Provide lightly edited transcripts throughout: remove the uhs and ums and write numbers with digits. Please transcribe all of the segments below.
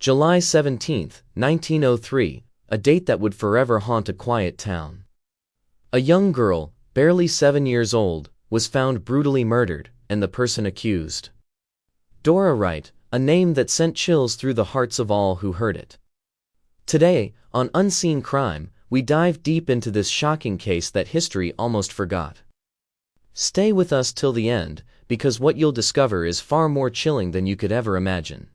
July 17, 1903, a date that would forever haunt a quiet town. A young girl, barely 7 years old, was found brutally murdered, and the person accused. Dora Wright, a name that sent chills through the hearts of all who heard it. Today, on Unseen Crime, we dive deep into this shocking case that history almost forgot. Stay with us till the end, because what you'll discover is far more chilling than you could ever imagine.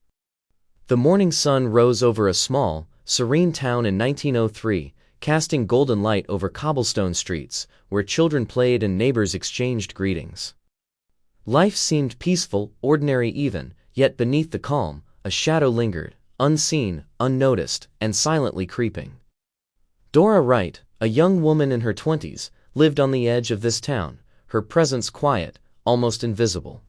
The morning sun rose over a small, serene town in 1903, casting golden light over cobblestone streets, where children played and neighbors exchanged greetings. Life seemed peaceful, ordinary even, yet beneath the calm, a shadow lingered, unseen, unnoticed, and silently creeping. Dora Wright, a young woman in her 20s, lived on the edge of this town, her presence quiet, almost invisible.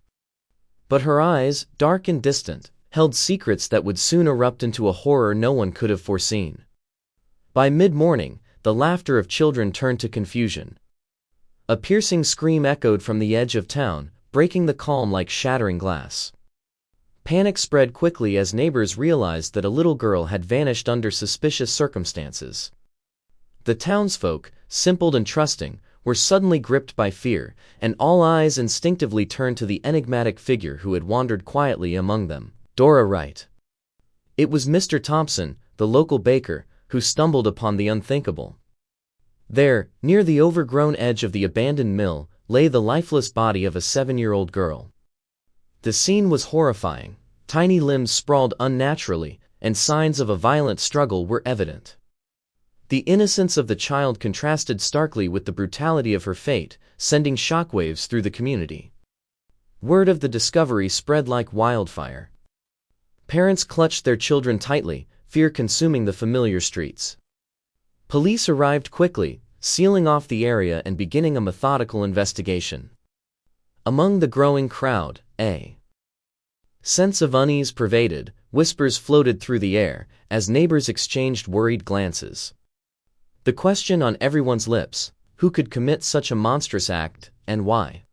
But her eyes, dark and distant, held secrets that would soon erupt into a horror no one could have foreseen. By mid-morning, the laughter of children turned to confusion. A piercing scream echoed from the edge of town, breaking the calm like shattering glass. Panic spread quickly as neighbors realized that a little girl had vanished under suspicious circumstances. The townsfolk, simple and trusting, were suddenly gripped by fear, and all eyes instinctively turned to the enigmatic figure who had wandered quietly among them, Dora Wright. It was Mr. Thompson, the local baker, who stumbled upon the unthinkable. There, near the overgrown edge of the abandoned mill, lay the lifeless body of a 7-year-old girl. The scene was horrifying. Tiny limbs sprawled unnaturally, and signs of a violent struggle were evident. The innocence of the child contrasted starkly with the brutality of her fate, sending shockwaves through the community. Word of the discovery spread like wildfire. Parents clutched their children tightly, fear consuming the familiar streets. Police arrived quickly, sealing off the area and beginning a methodical investigation. Among the growing crowd, a sense of unease pervaded, whispers floated through the air, as neighbors exchanged worried glances. The question on everyone's lips: who could commit such a monstrous act, and why?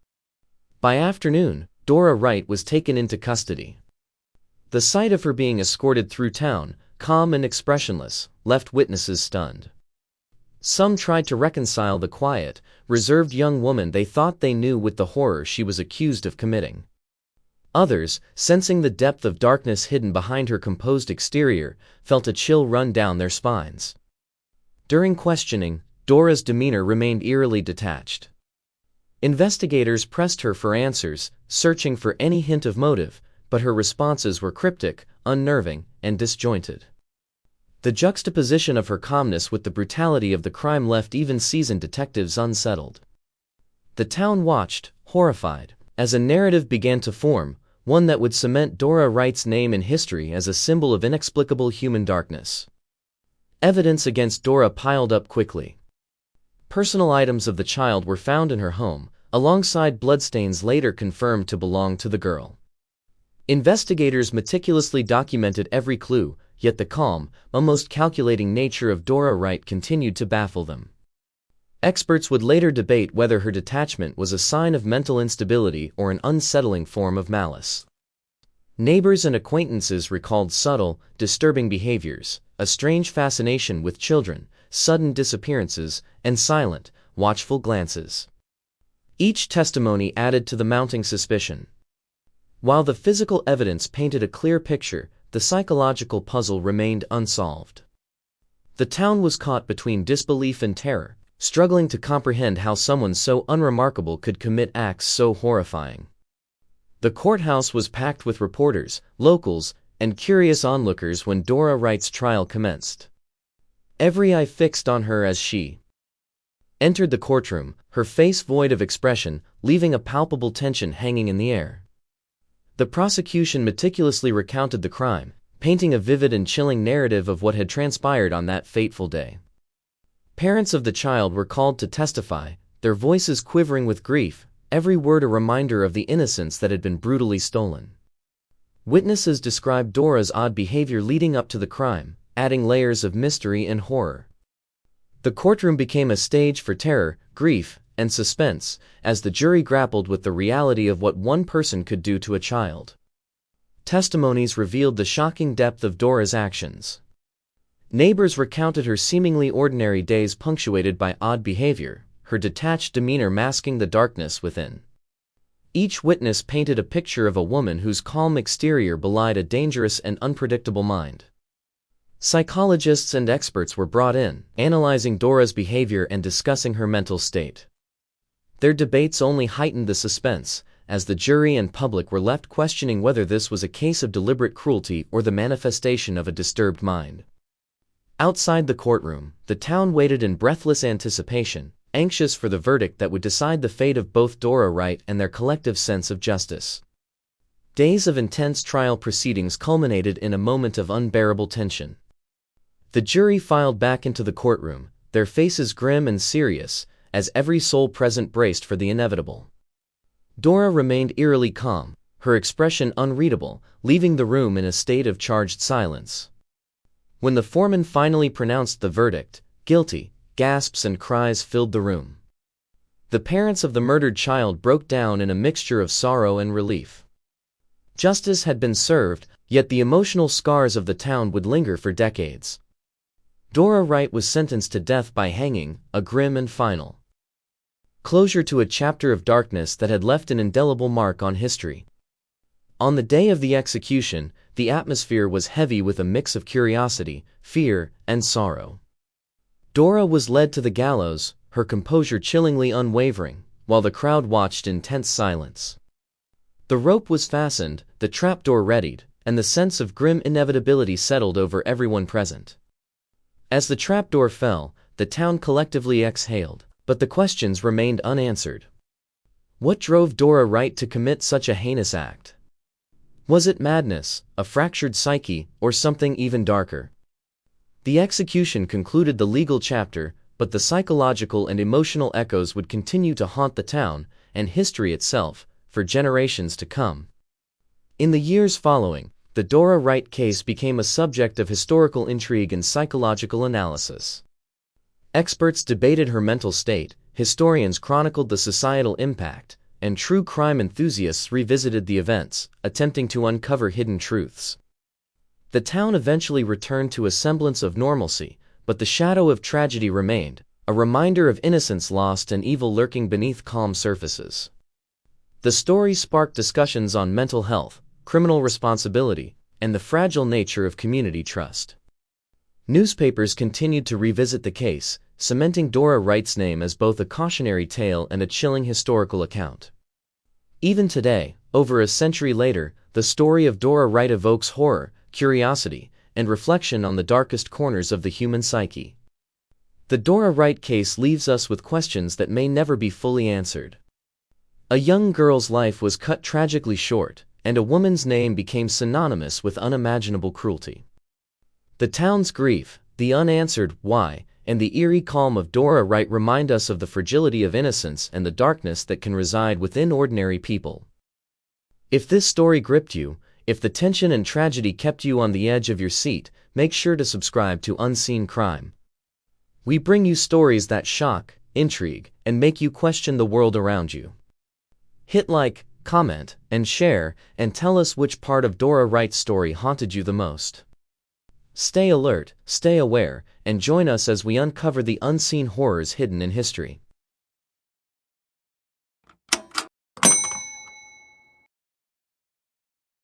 By afternoon, Dora Wright was taken into custody. The sight of her being escorted through town, calm and expressionless, left witnesses stunned. Some tried to reconcile the quiet, reserved young woman they thought they knew with the horror she was accused of committing. Others, sensing the depth of darkness hidden behind her composed exterior, felt a chill run down their spines. During questioning, Dora's demeanor remained eerily detached. Investigators pressed her for answers, searching for any hint of motive, but her responses were cryptic, unnerving, and disjointed. The juxtaposition of her calmness with the brutality of the crime left even seasoned detectives unsettled. The town watched, horrified, as a narrative began to form, one that would cement Dora Wright's name in history as a symbol of inexplicable human darkness. Evidence against Dora piled up quickly. Personal items of the child were found in her home, alongside bloodstains later confirmed to belong to the girl. Investigators meticulously documented every clue, yet the calm, almost calculating nature of Dora Wright continued to baffle them. Experts would later debate whether her detachment was a sign of mental instability or an unsettling form of malice. Neighbors and acquaintances recalled subtle, disturbing behaviors, a strange fascination with children, sudden disappearances, and silent, watchful glances. Each testimony added to the mounting suspicion. While the physical evidence painted a clear picture, the psychological puzzle remained unsolved. The town was caught between disbelief and terror, struggling to comprehend how someone so unremarkable could commit acts so horrifying. The courthouse was packed with reporters, locals, and curious onlookers when Dora Wright's trial commenced. Every eye fixed on her as she entered the courtroom, her face void of expression, leaving a palpable tension hanging in the air. The prosecution meticulously recounted the crime, painting a vivid and chilling narrative of what had transpired on that fateful day. Parents of the child were called to testify, their voices quivering with grief, every word a reminder of the innocence that had been brutally stolen. Witnesses described Dora's odd behavior leading up to the crime, adding layers of mystery and horror. The courtroom became a stage for terror, grief, and suspense, as the jury grappled with the reality of what one person could do to a child. testimonies revealed the shocking depth of Dora's actions. Neighbors recounted her seemingly ordinary days punctuated by odd behavior, her detached demeanor masking the darkness within. Each witness painted a picture of a woman whose calm exterior belied a dangerous and unpredictable mind. Psychologists and experts were brought in, analyzing Dora's behavior and discussing her mental state. Their debates only heightened the suspense, as the jury and public were left questioning whether this was a case of deliberate cruelty or the manifestation of a disturbed mind. Outside the courtroom, the town waited in breathless anticipation, anxious for the verdict that would decide the fate of both Dora Wright and their collective sense of justice. Days of intense trial proceedings culminated in a moment of unbearable tension. The jury filed back into the courtroom, their faces grim and serious, as every soul present braced for the inevitable. Dora remained eerily calm, her expression unreadable, leaving the room in a state of charged silence. When the foreman finally pronounced the verdict, guilty, gasps and cries filled the room. The parents of the murdered child broke down in a mixture of sorrow and relief. Justice had been served, yet the emotional scars of the town would linger for decades. Dora Wright was sentenced to death by hanging, a grim and final closure to a chapter of darkness that had left an indelible mark on history. On the day of the execution, the atmosphere was heavy with a mix of curiosity, fear, and sorrow. Dora was led to the gallows, her composure chillingly unwavering, while the crowd watched in tense silence. The rope was fastened, the trapdoor readied, and the sense of grim inevitability settled over everyone present. As the trapdoor fell, the town collectively exhaled, but the questions remained unanswered. What drove Dora Wright to commit such a heinous act? Was it madness, a fractured psyche, or something even darker? The execution concluded the legal chapter, but the psychological and emotional echoes would continue to haunt the town, and history itself, for generations to come. In the years following, the Dora Wright case became a subject of historical intrigue and psychological analysis. Experts debated her mental state, historians chronicled the societal impact, and true crime enthusiasts revisited the events, attempting to uncover hidden truths. The town eventually returned to a semblance of normalcy, but the shadow of tragedy remained, a reminder of innocence lost and evil lurking beneath calm surfaces. The story sparked discussions on mental health, criminal responsibility, and the fragile nature of community trust. Newspapers continued to revisit the case, cementing Dora Wright's name as both a cautionary tale and a chilling historical account. Even today, over a century later, the story of Dora Wright evokes horror, curiosity, and reflection on the darkest corners of the human psyche. The Dora Wright case leaves us with questions that may never be fully answered. A young girl's life was cut tragically short, and a woman's name became synonymous with unimaginable cruelty. The town's grief, the unanswered why, and the eerie calm of Dora Wright remind us of the fragility of innocence and the darkness that can reside within ordinary people. If this story gripped you, if the tension and tragedy kept you on the edge of your seat, make sure to subscribe to Unseen Crime. We bring you stories that shock, intrigue, and make you question the world around you. Hit like, comment, and share, and tell us which part of Dora Wright's story haunted you the most. Stay alert, stay aware, and join us as we uncover the unseen horrors hidden in history.